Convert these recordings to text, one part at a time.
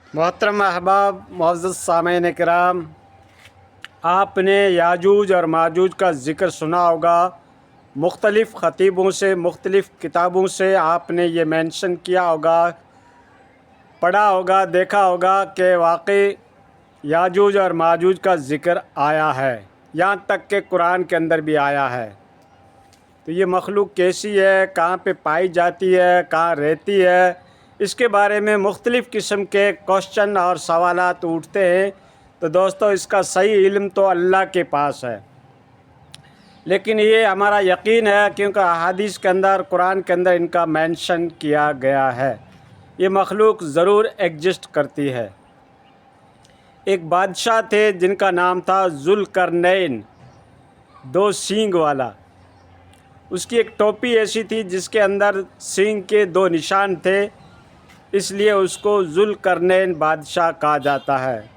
मोहतरम अहबाब मुअज़्ज़ज़ सामईन किराम, आपने याजूज और माजूज का ज़िक्र सुना होगा। मुख्तलिफ़ ख़तीबों से, मुख्तलिफ़ किताबों से आपने ये मेंशन किया होगा, पढ़ा होगा, देखा होगा कि वाकई याजूज और माजूज का ज़िक्र आया है, यहाँ तक कि कुरान के अंदर भी आया है। तो ये मखलूक कैसी है, कहाँ पे पाई जाती है, कहाँ रहती है, इसके बारे में मुख्तलिफ़ किस्म के क्वेश्चन और सवालात उठते हैं। तो दोस्तों, इसका सही इल्म तो अल्लाह के पास है, लेकिन ये हमारा यकीन है क्योंकि अहादीस के अंदर, कुरान के अंदर इनका मेंशन किया गया है। ये मखलूक ज़रूर एग्जिस्ट करती है। एक बादशाह थे जिनका नाम था ज़ुल्करनैन, दो सींग वाला। उसकी एक टोपी ऐसी थी जिसके अंदर सींग के दो निशान थे, इसलिए उसको ज़ुल्करनैन बादशाह कहा जाता है।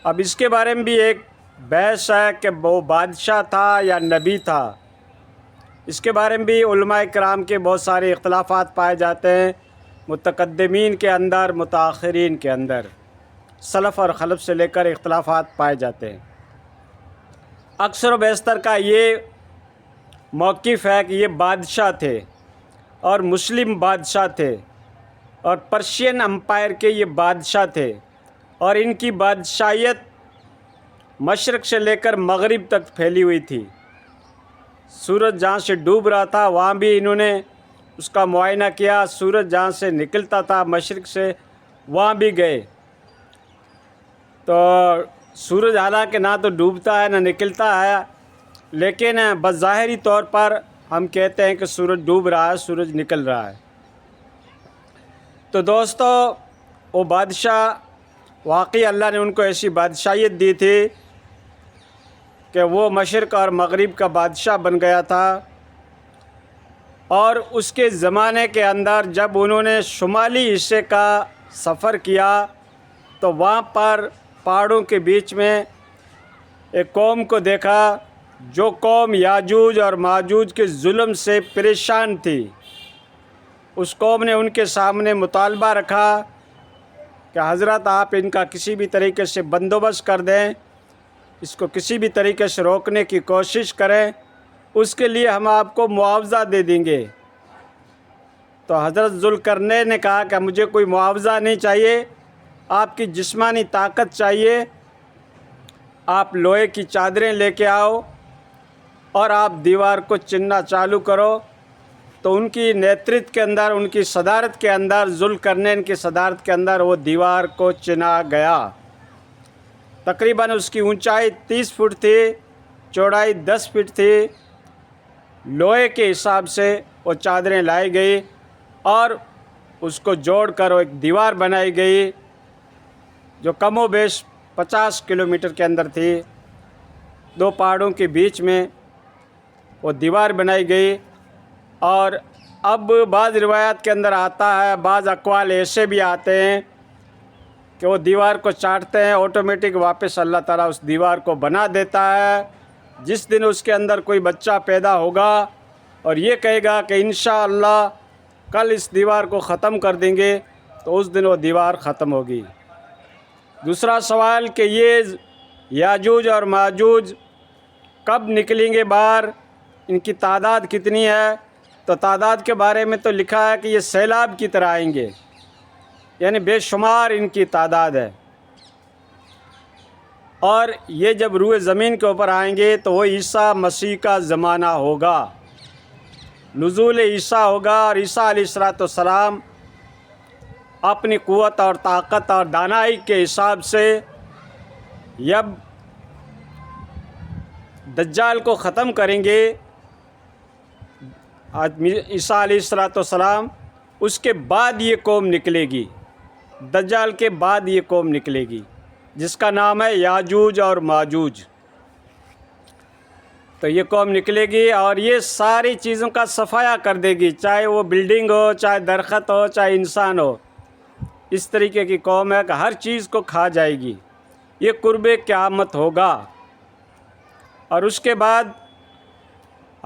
अब इसके बारे में भी एक बहस है कि वो बादशाह था या नबी था। इसके बारे में भी उलमाए किराम के बहुत सारे इख्तलाफात पाए जाते हैं, मुतक़द्दिमीन के अंदर, मुताख़िरीन के अंदर, सलफ़ और खलफ़ से लेकर इख्तलाफात पाए जाते हैं। अक्सर व बेशतर का ये मौक़िफ़ है कि ये बादशाह थे और मुस्लिम बादशाह थे और पर्शियन अम्पायर के ये बादशाह थे, और इनकी बादशाहियत मशरक़ से लेकर मग़रिब तक फैली हुई थी। सूरज जहाँ से डूब रहा था वहाँ भी इन्होंने उसका मुआयना किया, सूरज जहाँ से निकलता था मशरक़ से वहाँ भी गए। तो सूरज हालांकि ना तो डूबता है ना निकलता है, लेकिन बज़ाहिरी तौर पर हम कहते हैं कि सूरज डूब रहा है, सूरज निकल रहा है। तो दोस्तों, वो बादशाह वाकई अल्लाह ने उनको ऐसी बादशाहियत दी थी कि वो मशरक़ और मग़रिब का बादशाह बन गया था। और उसके ज़माने के अंदर जब उन्होंने शुमाली हिस्से का सफ़र किया तो वहाँ पर पहाड़ों के बीच में एक कौम को देखा, जो कौम याजूज और माजूज के जुल्म से परेशान थी। उस कौम ने उनके सामने मुतालबा रखा कि हज़रत आप इनका किसी भी तरीके से बंदोबस्त कर दें, इसको किसी भी तरीके से रोकने की कोशिश करें, उसके लिए हम आपको मुआवज़ा दे देंगे। तो हज़रत ज़ुल्करनैन ने कहा कि मुझे कोई मुआवज़ा नहीं चाहिए, आपकी जिस्मानी ताकत चाहिए। आप लोहे की चादरें लेके आओ और आप दीवार को चिनना चालू करो। तो उनकी नेतृत्व के अंदर, उनकी सदारत के अंदर, ज़ुल्करनैन की सदारत के अंदर वो दीवार को चिना गया। तकरीबन उसकी ऊंचाई 30 फुट थी, चौड़ाई 10 फीट थी। लोहे के हिसाब से वो चादरें लाई गई और उसको जोड़कर वो एक दीवार बनाई गई जो कमोबेश 50 किलोमीटर के अंदर थी। दो पहाड़ों के बीच में वो दीवार बनाई गई। और अब बाज़ रिवायात के अंदर आता है, बाज़ अक़वाल ऐसे भी आते हैं कि वो दीवार को चाटते हैं, ऑटोमेटिक वापस अल्लाह ताला उस दीवार को बना देता है। जिस दिन उसके अंदर कोई बच्चा पैदा होगा और ये कहेगा कि इंशाअल्लाह कल इस दीवार को ख़त्म कर देंगे, तो उस दिन वो दीवार ख़त्म होगी। दूसरा सवाल कि ये याजूज और माजूज कब निकलेंगे बाहर, इनकी तादाद कितनी है? तो तादाद के बारे में तो लिखा है कि ये सैलाब की तरह आएंगे, यानी बेशुमार इनकी तादाद है। और ये जब रूए ज़मीन के ऊपर आएंगे तो वो ईसा मसीह का ज़माना होगा, नुज़ूल ईसा होगा। और ईसा अलैहिस्सलाम अपनी क़ुव्वत और ताकत और दानाई के हिसाब से जब दज्जाल को ख़त्म करेंगे, ईसा अलैहिस्सलाम, उसके बाद ये कौम निकलेगी। दज्जाल के बाद ये कौम निकलेगी जिसका नाम है याजूज और माजूज। तो ये कौम निकलेगी और ये सारी चीज़ों का सफाया कर देगी, चाहे वो बिल्डिंग हो, चाहे दरख्त हो, चाहे इंसान हो। इस तरीके की कौम है कि हर चीज़ को खा जाएगी। ये कुर्बे क़यामत होगा। और उसके बाद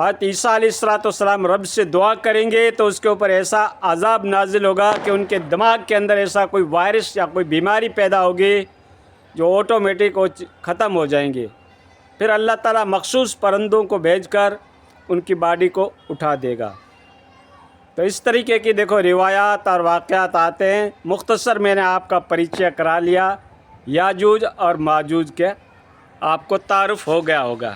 حضرت عیسیٰ علیہ السلام رب سے دعا کریں گے تو اس کے اوپر ایسا عذاب نازل ہوگا کہ ان کے دماغ کے اندر ایسا کوئی وائرس یا کوئی بیماری پیدا ہوگی جو آٹومیٹک ختم ہو جائیں گے. پھر اللہ تعالیٰ مخصوص پرندوں کو بھیج کر ان کی باڈی کو اٹھا دے گا. تو اس طریقے کی دیکھو روایات اور واقعات آتے ہیں. مختصر میں نے آپ کا پریچے کرا لیا. یاجوج اور ماجوج کے آپ کو تعارف ہو گیا ہوگا.